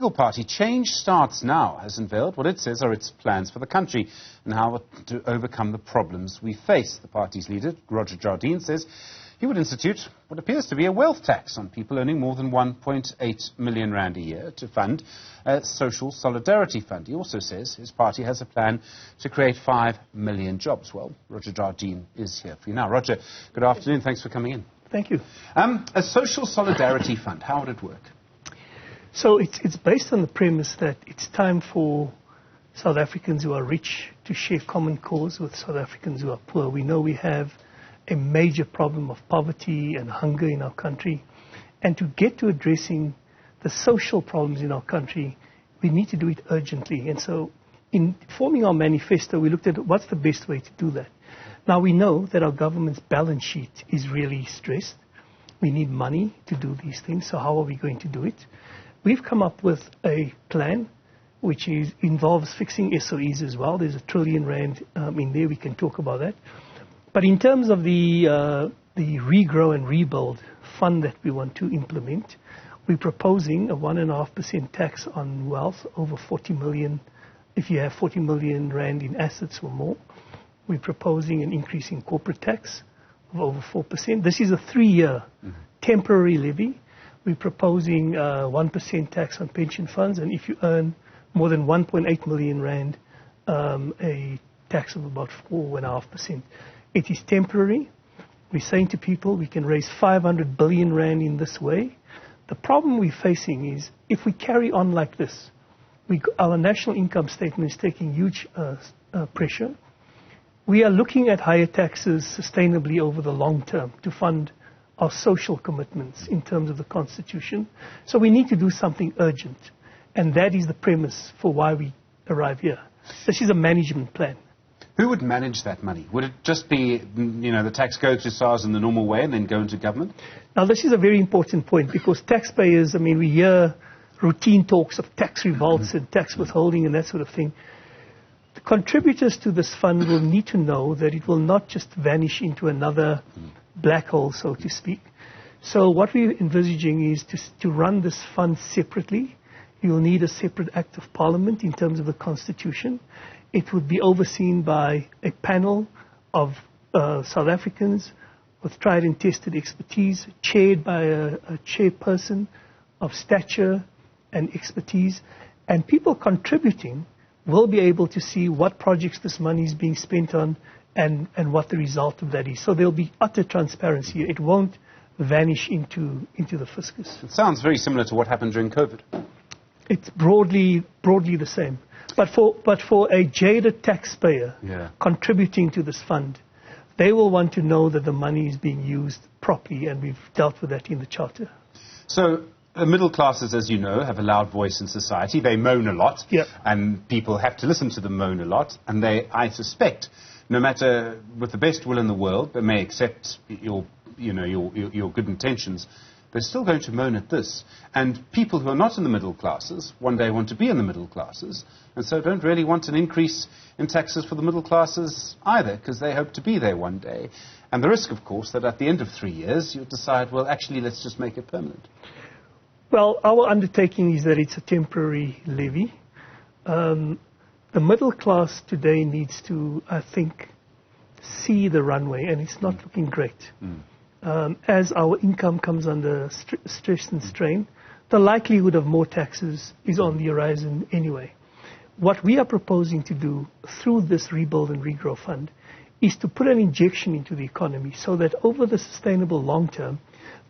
The Labour Party Change Starts Now has unveiled what it says are its plans for the country and how to overcome the problems we face. The party's leader, Roger Jardine, says he would institute what appears to be a wealth tax on people earning more than 1.8 million rand a year to fund a social solidarity fund. He also says his party has a plan to create 5 million jobs. Well, Roger Jardine is here for you now. Roger, good afternoon. Thanks for coming in. Thank you. A social solidarity fund, how would it work? So it's based on the premise that it's time for South Africans who are rich to share common cause with South Africans who are poor. We know we have a major problem of poverty and hunger in our country. And to get to addressing the social problems in our country, we need to do it urgently. And so in forming our manifesto, we looked at what's the best way to do that. Now we know that our government's balance sheet is really stressed. We need money to do these things. So how are we going to do it? We've come up with a plan which involves fixing SOEs as well. There's R1 trillion in there. We can talk about that. But in terms of the regrow and rebuild fund that we want to implement, we're proposing a 1.5% tax on wealth over 40 million, if you have 40 million rand in assets or more. We're proposing an increase in corporate tax of over 4%. This is a 3-year temporary levy. We're proposing 1% tax on pension funds, and if you earn more than 1.8 million rand, a tax of about 4.5%. It is temporary. We're saying to people we can raise 500 billion rand in this way. The problem we're facing is if we carry on like this, our national income statement is taking huge pressure. We are looking at higher taxes sustainably over the long term to fund our social commitments in terms of the Constitution. So we need to do something urgent. And that is the premise for why we arrive here. This is a management plan. Who would manage that money? Would it just be, the tax goes to SARS in the normal way and then go into government? Now, this is a very important point because taxpayers, we hear routine talks of tax revolts and tax withholding and that sort of thing. The contributors to this fund will need to know that it will not just vanish into another black hole, so to speak. So what we're envisaging is to run this fund separately. You'll need a separate act of parliament in terms of the Constitution. It would be overseen by a panel of South Africans with tried and tested expertise, chaired by a chairperson of stature and expertise. And people contributing will be able to see what projects this money is being spent on and what the result of that is. So there'll be utter transparency. It won't vanish into the fiscus. It sounds very similar to what happened during COVID. It's broadly the same. But for a jaded taxpayer contributing to this fund, they will want to know that the money is being used properly, and we've dealt with that in the Charter. So the middle classes, as you know, have a loud voice in society. They moan a lot, and people have to listen to them moan a lot. And they, I suspect, no matter with the best will in the world, they may accept your good intentions, they're still going to moan at this. And people who are not in the middle classes one day want to be in the middle classes, and so don't really want an increase in taxes for the middle classes either, because they hope to be there one day. And the risk, of course, that at the end of 3 years, you decide, well, actually, let's just make it permanent. Well, our undertaking is that it's a temporary levy. The middle class today needs to, I think, see the runway, and it's not looking great. As our income comes under stress and strain, the likelihood of more taxes is on the horizon anyway. What we are proposing to do through this Rebuild and Regrow Fund is to put an injection into the economy so that over the sustainable long term,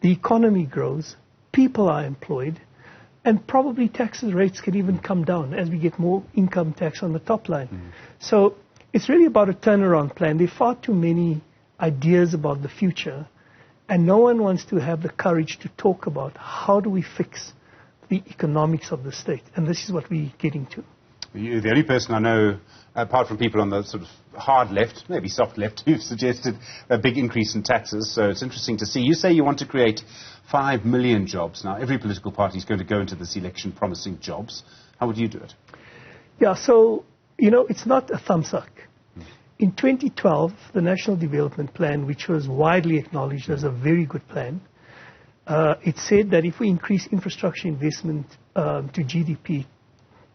the economy grows, people are employed, and probably taxes rates can even come down as we get more income tax on the top line. So it's really about a turnaround plan. There are far too many ideas about the future, and no one wants to have the courage to talk about how do we fix the economics of the state. And this is what we're getting to. You're the only person I know, apart from people on the sort of hard left, maybe soft left, who've suggested a big increase in taxes. So it's interesting to see. You say you want to create 5 million jobs. Now, every political party is going to go into this election promising jobs. How would you do it? Yeah, so, it's not a thumbsuck. In 2012, the National Development Plan, which was widely acknowledged as a very good plan, it said that if we increase infrastructure investment to GDP,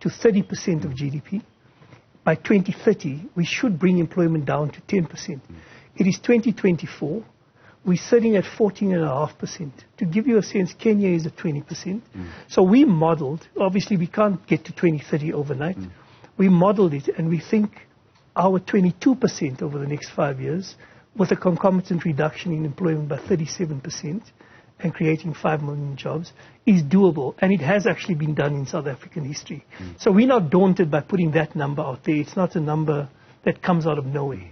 to 30% of GDP, by 2030, we should bring employment down to 10%. It is 2024. We're sitting at 14.5%. To give you a sense, Kenya is at 20%. So we modeled, obviously we can't get to 2030 overnight. We modeled it, and we think our 22% over the next 5 years, with a concomitant reduction in employment by 37% and creating 5 million jobs, is doable. And it has actually been done in South African history. So we're not daunted by putting that number out there. It's not a number that comes out of nowhere.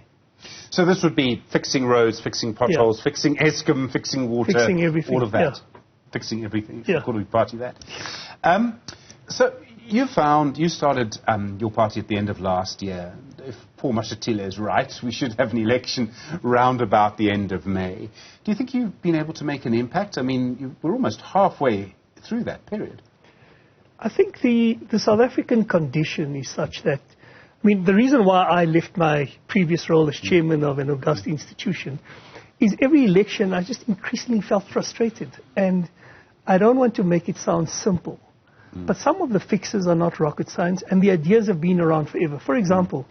So this would be fixing roads, fixing potholes, fixing Eskom, fixing water, fixing everything, all of that. Fixing everything. Yeah. Could we party that? So you started your party at the end of last year. If Paul Mashatile is right, we should have an election round about the end of May. Do you think you've been able to make an impact? I mean, we're almost halfway through that period. I think the South African condition is such that, I mean, the reason why I left my previous role as chairman of an august institution is every election I just increasingly felt frustrated. And I don't want to make it sound simple, but some of the fixes are not rocket science, and the ideas have been around forever. For example,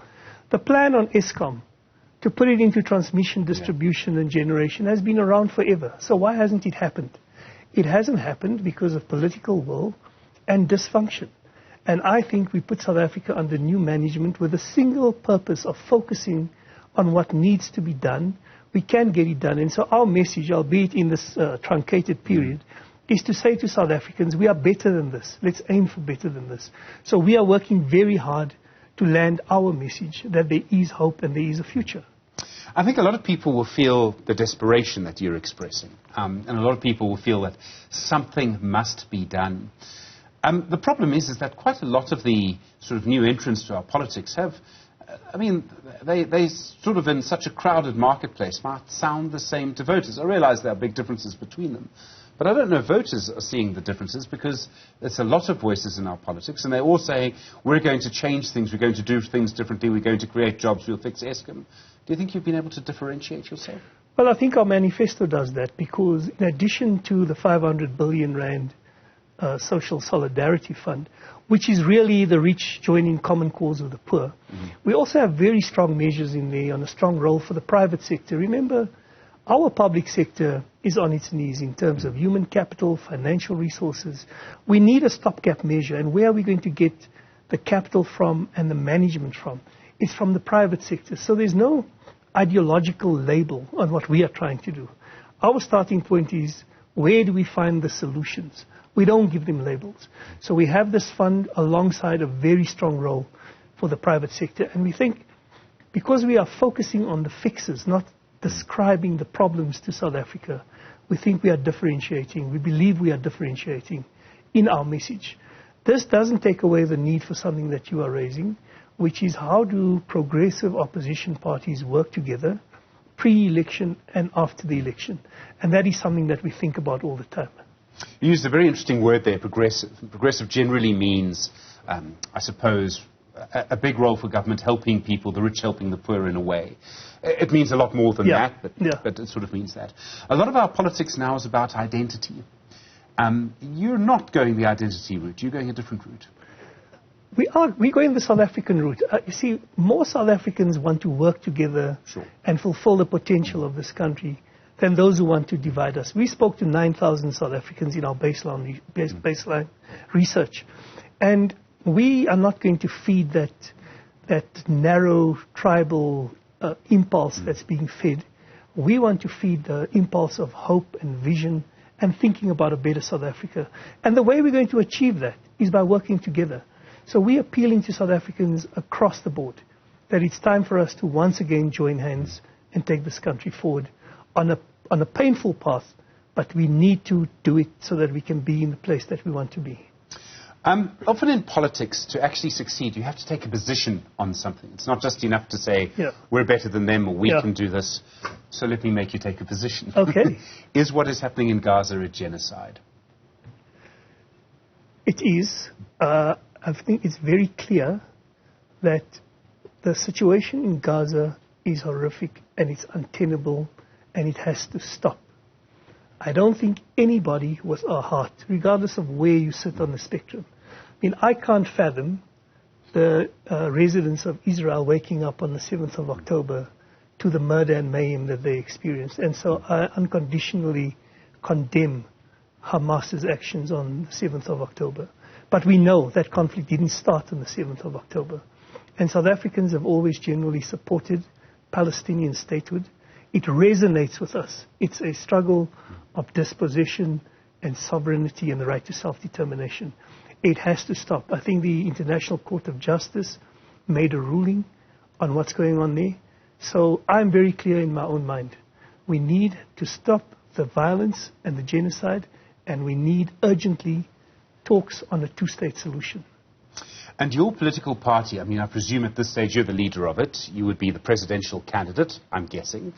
the plan on Eskom to put it into transmission, distribution, and generation has been around forever. So why hasn't it happened? It hasn't happened because of political will and dysfunction. And I think we put South Africa under new management with a single purpose of focusing on what needs to be done. We can get it done. And so our message, albeit in this truncated period, is to say to South Africans, we are better than this. Let's aim for better than this. So we are working very hard to land our message that there is hope and there is a future. I think a lot of people will feel the desperation that you're expressing. And a lot of people will feel that something must be done. The problem is that quite a lot of the sort of new entrants to our politics have, they sort of in such a crowded marketplace might sound the same to voters. I realize there are big differences between them. But I don't know if voters are seeing the differences, because there's a lot of voices in our politics, and they're all saying, we're going to change things, we're going to do things differently, we're going to create jobs, we'll fix Eskom. Do you think you've been able to differentiate yourself? Well, I think our manifesto does that, because in addition to the 500 billion rand Social Solidarity Fund, which is really the rich joining common cause of the poor, we also have very strong measures in there on a strong role for the private sector. Remember, our public sector is on its knees in terms of human capital, financial resources. We need a stopgap measure, and where are we going to get the capital from and the management from? It's from the private sector. So there's no ideological label on what we are trying to do. Our starting point is, where do we find the solutions? We don't give them labels. So we have this fund alongside a very strong role for the private sector. And we think, because we are focusing on the fixes, not describing the problems to South Africa, we think we are differentiating. We believe we are differentiating in our message. This doesn't take away the need for something that you are raising, which is how do progressive opposition parties work together pre-election and after the election. And that is something that we think about all the time. You used a very interesting word there, progressive. Progressive generally means, I suppose, a big role for government helping people, the rich helping the poor in a way. It means a lot more than that, but it sort of means that. A lot of our politics now is about identity. You're not going the identity route. You're going a different route. We're going the South African route. You see, more South Africans want to work together and fulfill the potential of this country than those who want to divide us. We spoke to 9,000 South Africans in our baseline research. And we are not going to feed that narrow tribal impulse that's being fed. We want to feed the impulse of hope and vision and thinking about a better South Africa. And the way we're going to achieve that is by working together. So we're appealing to South Africans across the board that it's time for us to once again join hands and take this country forward on a painful path, but we need to do it so that we can be in the place that we want to be. Often in politics, to actually succeed, you have to take a position on something. It's not just enough to say, we're better than them, or we can do this, so let me make you take a position. Okay. Is what is happening in Gaza a genocide? It is. I think it's very clear that the situation in Gaza is horrific and it's untenable and it has to stop. I don't think anybody with a heart, regardless of where you sit on the spectrum. I mean, I can't fathom the residents of Israel waking up on the 7th of October to the murder and mayhem that they experienced. And so I unconditionally condemn Hamas's actions on the 7th of October. But we know that conflict didn't start on the 7th of October. And South Africans have always generally supported Palestinian statehood. It resonates with us. It's a struggle of dispossession and sovereignty and the right to self-determination. It has to stop. I think the International Court of Justice made a ruling on what's going on there. So I'm very clear in my own mind. We need to stop the violence and the genocide, and we need urgently talks on a two-state solution. And your political party, I mean, I presume at this stage you're the leader of it. You would be the presidential candidate, I'm guessing.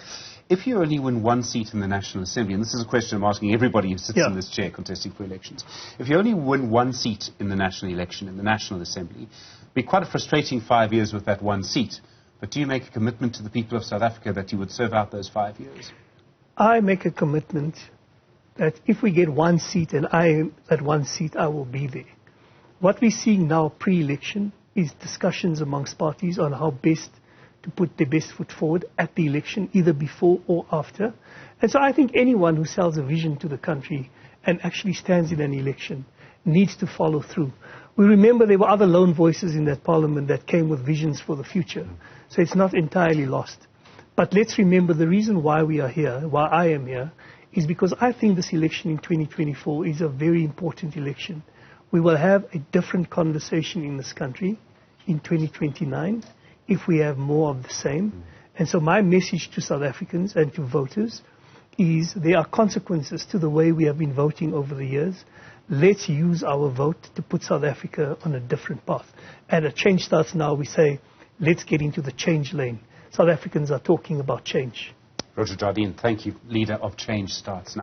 If you only win one seat in the National Assembly, and this is a question I'm asking everybody who sits in this chair contesting for elections, if you only win one seat in the national election, in the National Assembly, it would be quite a frustrating 5 years with that one seat. But do you make a commitment to the people of South Africa that you would serve out those 5 years? I make a commitment that if we get one seat and that one seat, I will be there. What we're seeing now pre-election is discussions amongst parties on how best to put their best foot forward at the election, either before or after. And so I think anyone who sells a vision to the country and actually stands in an election needs to follow through. We remember there were other lone voices in that parliament that came with visions for the future. So it's not entirely lost. But let's remember the reason why we are here, why I am here, is because I think this election in 2024 is a very important election. We will have a different conversation in this country in 2029 if we have more of the same. And so my message to South Africans and to voters is there are consequences to the way we have been voting over the years. Let's use our vote to put South Africa on a different path. And a change starts now. We say, let's get into the change lane. South Africans are talking about change. Roger Jardine, thank you. Leader of Change Starts Now.